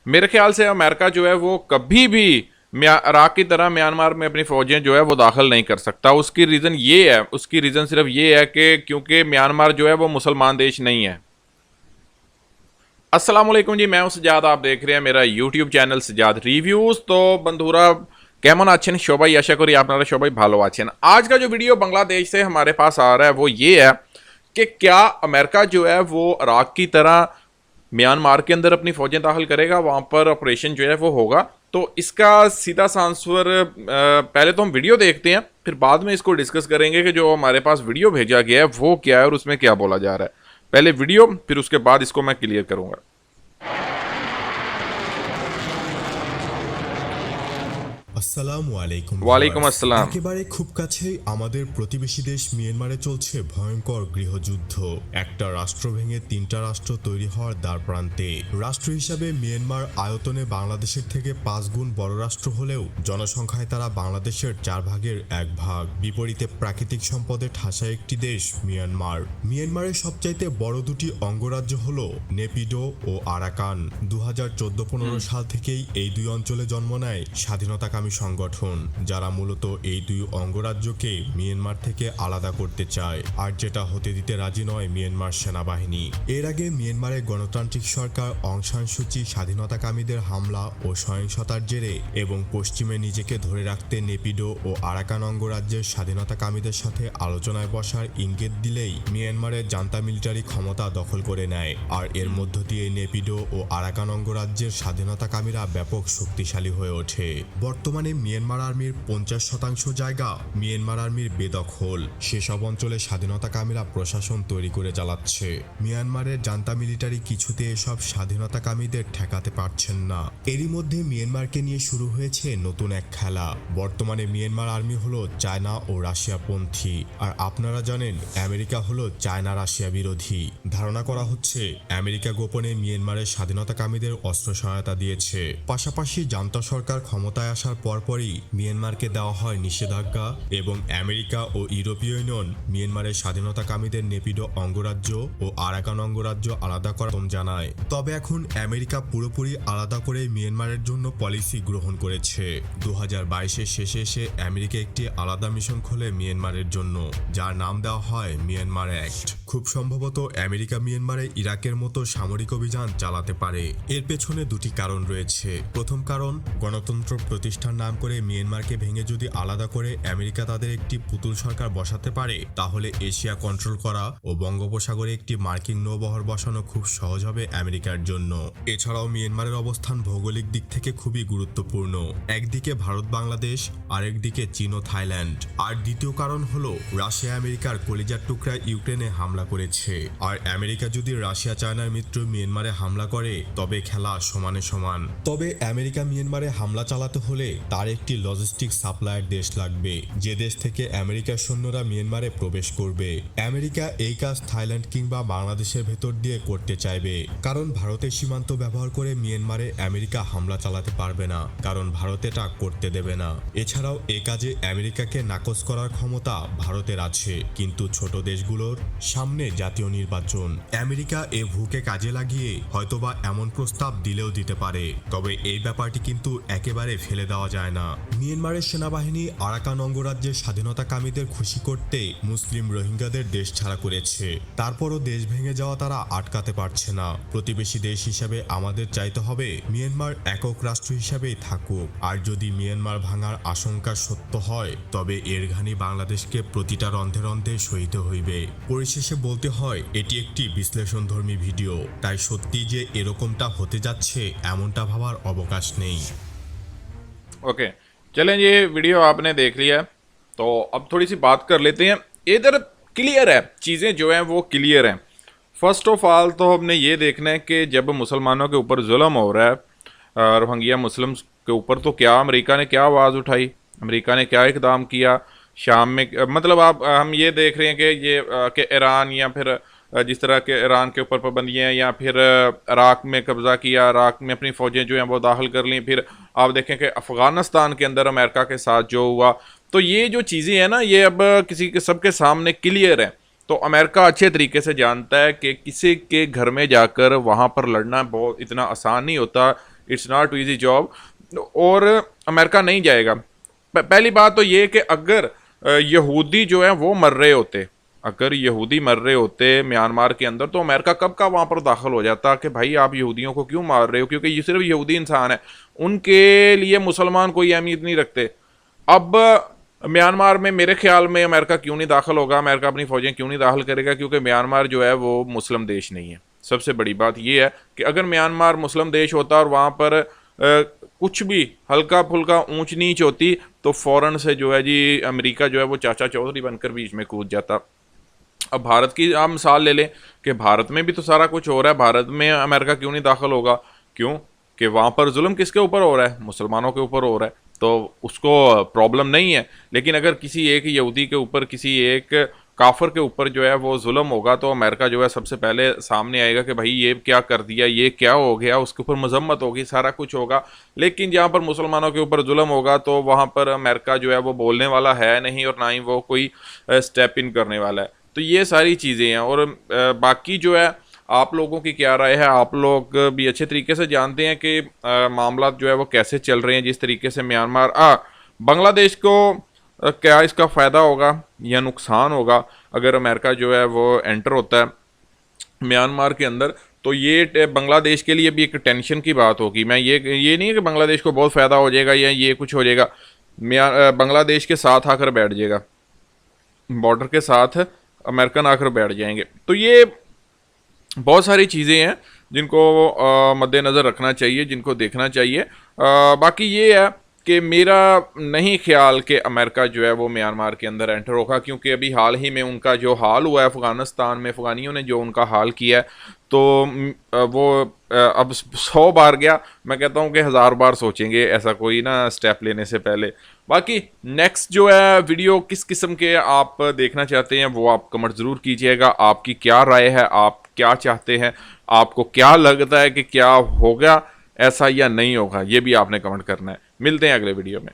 मेरे ख्याल से अमेरिका जो है वो कभी भी इराक की तरह म्यांमार में अपनी फौजें जो है वो दाखिल नहीं कर सकता। उसकी रीज़न ये है, उसकी रीज़न सिर्फ ये है कि क्योंकि म्यांमार जो है वो मुसलमान देश नहीं है। अस्सलाम वालेकुम जी, मैं हूं सजाद, आप देख रहे हैं मेरा यूट्यूब चैनल सजाद रिव्यूज़। तो बंधुरा কেমন আছেন সবাই, আশা করি আপনারা সবাই ভালো আছেন। आज का जो वीडियो बांग्लादेश से हमारे पास आ रहा है वो ये है कि क्या अमेरिका जो है वो इराक की तरह म्यांमार के अंदर अपनी फौजें दाखिल करेगा, वहाँ पर ऑपरेशन जो है वो होगा। तो इसका सीधा सा आंसर पहले तो हम वीडियो देखते हैं, फिर बाद में इसको डिस्कस करेंगे कि जो हमारे पास वीडियो भेजा गया है वो क्या है और उसमें क्या बोला जा रहा है। पहले वीडियो, फिर उसके बाद इसको मैं क्लियर करूंगा। আসসালামু আলাইকুম वालेकुम ভিউয়ার্স। अस्सलाम। একেবারে খুব কাছেই আমাদের প্রতিবেশী দেশ মিয়ানমারে চলছে ভয়ঙ্কর গৃহযুদ্ধ। একটা রাষ্ট্র ভেঙে তিনটা রাষ্ট্র তৈরি হওয়ার দ্বারপ্রান্তে। রাষ্ট্র হিসাবে মিয়ানমার আয়তনে বাংলাদেশের থেকে 5 গুণ বড় রাষ্ট্র হলেও জনসংখ্যায় তারা বাংলাদেশের 4 ভাগের 1 ভাগ। বিপরীতে প্রাকৃতিক সম্পদে ঠাসা একটি দেশ মিয়ানমার। মিয়ানমারের সবচাইতে বড় দুটি অঙ্গরাজ্য হলো নেপিডো ও আরাকান। 2014-15 সাল থেকেই এই দুই অঞ্চলে জন্ম নেয় স্বাধীনতাকামী সংগঠন, যারা মূলত এই দুই অঙ্গরাজ্যকে মিয়ানমার থেকে আলাদা করতে চায়, আর যেটা হতে দিতে রাজি নয় মিয়ানমার সেনাবাহিনী। এর আগে মিয়ানমারের গণতান্ত্রিক সরকার অং সান সুচি স্বাধীনতাকামীদের হামলা ও সহিংসতার জেরে এবং পশ্চিমে নিজেকে ধরে রাখতে নেপিডো ও আরাকান অঙ্গরাজ্যের স্বাধীনতাকামীদের সাথে আলোচনায় বসার ইঙ্গিত দিলেই মিয়ানমারের জান্তা মিলিটারি ক্ষমতা দখল করে নেয়। আর এর মধ্য দিয়ে নেপিডো ও আরাকান অঙ্গরাজ্যের স্বাধীনতাকামীরা ব্যাপক শক্তিশালী হয়ে ওঠে। বর্তমানে মিয়ানমার আর্মির 50% জায়গা মিয়ানমার আর্মির বেদখল। সেসব অঞ্চলে স্বাধীনতাকামীরা প্রশাসন তৈরি করে চালাচ্ছে। মিয়ানমারের জান্তা মিলিটারি কিছুতে এসব স্বাধীনতাকামীদের ঠেকাতে পারছেন না। এরই মধ্যে মিয়ানমারকে নিয়ে শুরু হয়েছে নতুন এক খেলা। বর্তমানে মিয়ানমার আর্মি হলো চায়না ও রাশিয়া পন্থী, আর আপনারা জানেন আমেরিকা হলো চায়না রাশিয়া বিরোধী। ধারণা করা হচ্ছে আমেরিকা গোপনে মিয়ানমারের স্বাধীনতাকামীদের অস্ত্র সহায়তা দিয়েছে। পাশাপাশি জান্তা সরকার ক্ষমতায় আসার পরপরই মিয়ানমারকে দেওয়া হয় নিষেধাজ্ঞা এবং আমেরিকা ও ইউরোপীয় ইউনিয়ন মিয়ানমারের স্বাধীনতাকামীদের নেপিডো অঙ্গরাজ্য ও আরাকান অঙ্গরাজ্য আলাদা করার জানায়। তবে এখন আমেরিকা পুরোপুরি আলাদা করে মিয়ানমারের জন্য পলিসি গ্রহণ করেছে। 2022-এর শেষে এসে আমেরিকা একটি আলাদা মিশন খোলে মিয়ানমারের জন্য, যার নাম দেওয়া হয় মিয়ানমার অ্যাক্ট। খুব সম্ভবত আমেরিকা মিয়ানমারে ইরাকের মতো সামরিক অভিযান চালাতে পারে। এর পেছনে দুটি কারণ রয়েছে। প্রথম কারণ, গণতন্ত্র প্রতিষ্ঠার নাম করে মিয়ানমারকে ভেঙে যদি আলাদা করে আমেরিকা তাদের একটি পুতুল সরকার বসাতে পারে, তাহলে এশিয়া কন্ট্রোল করা ও বঙ্গোপসাগরে একটি মার্কিন নৌবহর বসানো খুব সহজ হবে আমেরিকার জন্য। এছাড়াও মিয়ানমারের অবস্থান ভৌগোলিক দিক থেকে খুবই গুরুত্বপূর্ণ। একদিকে ভারত বাংলাদেশ, আরেকদিকে চীন ও থাইল্যান্ড। আর দ্বিতীয় কারণ হলো, রাশিয়া আমেরিকার কলিজার টুকরা ইউক্রেনে হামলা করেছে। আর আমেরিকা যদি রাশিয়া চায়নার মিত্র মিয়ানমারে হামলা করে, তবে খেলা সমানে সমান। তবে আমেরিকা মিয়ানমারে হামলা চালাতে হলে তার একটি লজিস্টিক সাপ্লায়ার দেশ লাগবে, যে দেশ থেকে আমেরিকার সৈন্যরা মিয়ানমারে প্রবেশ করবে। আমেরিকা এই কাজ থাইল্যান্ড কিংবা বাংলাদেশের ভেতর দিয়ে করতে চাইবে, কারণ ভারতের সীমান্ত ব্যবহার করে মিয়ানমারে আমেরিকা হামলা চালাতে পারবে না, কারণ ভারত এটা করতে দেবে না। এছাড়াও এ কাজে আমেরিকাকে নাকচ করার ক্ষমতা ভারতের আছে, কিন্তু ছোট দেশগুলোর সামনে জাতীয় নির্বাচন। আমেরিকা এ ভূকে কাজে লাগিয়ে হয়তোবা এমন প্রস্তাব দিলেও দিতে পারে, তবে এই ব্যাপারটি কিন্তু একেবারে ফেলে দেওয়া যায় না। মিয়ানমারের সেনাবাহিনী আরাকান অঙ্গরাজ্যের স্বাধীনতাকামীদের খুশি করতে মুসলিম রোহিঙ্গাদের দেশ ছাড়া করেছে। তারপরও দেশ ভেঙে যাওয়া তারা আটকাতে পারছে না। প্রতিবেশী দেশ হিসাবে আমাদের চাইতে হবে মিয়ানমার একক রাষ্ট্র হিসাবেই থাকুক। আর যদি মিয়ানমার ভাঙার আশঙ্কা সত্য হয়, তবে এর ঘানি বাংলাদেশকে প্রতিটা রন্ধে রন্ধে সইতে হইবে। পরিশেষে বলতে হয়, এটি একটি বিশ্লেষণধর্মী ভিডিও, তাই সত্যি যে এরকমটা হতে যাচ্ছে এমনটা ভাবার অবকাশ নেই। ओके, चलें, ये वीडियो आपने देख लिया, तो अब थोड़ी सी बात कर लेते हैं। इधर क्लियर है, चीज़ें जो हैं वो क्लियर हैं। फर्स्ट ऑफ ऑल तो हमने ये देखना है कि जब मुसलमानों के ऊपर जुल्म हो रहा है, रोहिंग्या मुस्लिम्स के ऊपर, तो क्या अमेरिका ने क्या आवाज़ उठाई, अमेरिका ने क्या इकदाम किया शाम में। मतलब आप हम ये देख रहे हैं कि ये कि ईरान या फिर जिस तरह के ईरान के ऊपर पाबंदियाँ, या फिर इराक में कब्ज़ा किया, इराक में अपनी फ़ौजें जो हैं वो दाखिल कर लीं। फिर आप देखें कि अफ़गानिस्तान के अंदर अमेरिका के साथ जो हुआ, तो ये जो चीज़ें हैं ना, ये अब किसी के सबके सामने क्लियर है। तो अमेरिका अच्छे तरीके से जानता है कि किसी के घर में जाकर वहाँ पर लड़ना बहुत इतना आसान नहीं होता इट्स नॉट ईजी जॉब, और अमेरिका नहीं जाएगा। पहली बात तो ये कि अगर यहूदी जो है वो मर रहे होते, अगर यहूदी मर रहे होते म्यांमार के अंदर, तो अमेरिका कब का वहाँ पर दाखिल हो जाता कि भाई आप यहूदियों को क्यों मार रहे हो, क्योंकि ये सिर्फ यहूदी इंसान है, उनके लिए मुसलमान कोई अहमियत नहीं रखते। अब म्यांमार में मेरे ख्याल में अमेरिका क्यों नहीं दाखिल होगा, अमेरिका अपनी फौजें क्यों नहीं दाखिल करेगा, क्योंकि म्यांमार जो है वो मुस्लिम देश नहीं है। सबसे बड़ी बात ये है कि अगर म्यांमार मुस्लिम देश होता और वहाँ पर कुछ भी हल्का फुल्का ऊंच नीच होती तो फ़ौरन से जो है जी अमेरिका जो है वो चाचा चौधरी बनकर बीच में कूद जाता। अब भारत की आप मिसाल ले लें कि भारत में भी तो सारा कुछ हो रहा है, भारत में अमेरिका क्यों नहीं दाखिल होगा, क्यों कि वहाँ पर जुल्म किसके ऊपर हो रहा है, मुसलमानों के ऊपर हो रहा है, तो उसको प्रॉब्लम नहीं है। लेकिन अगर किसी एक यहूदी के ऊपर, किसी एक काफर के ऊपर जो है वो जुल्म होगा, तो अमेरिका जो है सबसे पहले सामने आएगा कि भाई ये क्या कर दिया, ये क्या हो गया, उसके ऊपर मजम्मत होगी, सारा कुछ होगा। लेकिन जहाँ पर मुसलमानों के ऊपर जुल्म होगा तो वहाँ पर अमेरिका जो है वो बोलने वाला है नहीं, और ना ही वो कोई स्टेप इन करने वाला है। तो ये सारी चीज़ें हैं। और बाकी जो है आप लोगों की क्या राय है, आप लोग भी अच्छे तरीके से जानते हैं कि मामला जो है वो कैसे चल रहे हैं, जिस तरीके से म्यांमार बांग्लादेश को क्या इसका फ़ायदा होगा या नुकसान होगा अगर अमेरिका जो है वो एंटर होता है म्यांमार के अंदर, तो ये बांग्लादेश के लिए भी एक टेंशन की बात होगी। मैं ये नहीं है कि बांग्लादेश को बहुत फ़ायदा हो जाएगा या ये कुछ हो जाएगा, बांग्लादेश के साथ आकर बैठ जाएगा, बॉर्डर के साथ अमेरिकन आकर बैठ जाएंगे। तो ये बहुत सारी चीज़ें हैं जिनको मद्देनज़र रखना चाहिए, जिनको देखना चाहिए। बाकी ये है कि मेरा नहीं ख्याल कि अमेरिका जो है वो म्यांमार के अंदर एंटर होगा, क्योंकि अभी हाल ही में उनका जो हाल हुआ है अफ़गानिस्तान में, अफ़गानियों ने जो उनका हाल किया है, तो वो अब 100 बार गया, मैं कहता हूँ कि 1000 बार सोचेंगे ऐसा कोई ना स्टेप लेने से पहले। बाकी नेक्स्ट जो है वीडियो किस किस्म के आप देखना चाहते हैं वो आप कमेंट ज़रूर कीजिएगा। आपकी क्या राय है, आप क्या चाहते हैं, आपको क्या लगता है कि क्या होगा ऐसा या नहीं होगा, ये भी आपने कमेंट करना है। मिलते हैं अगले वीडियो में।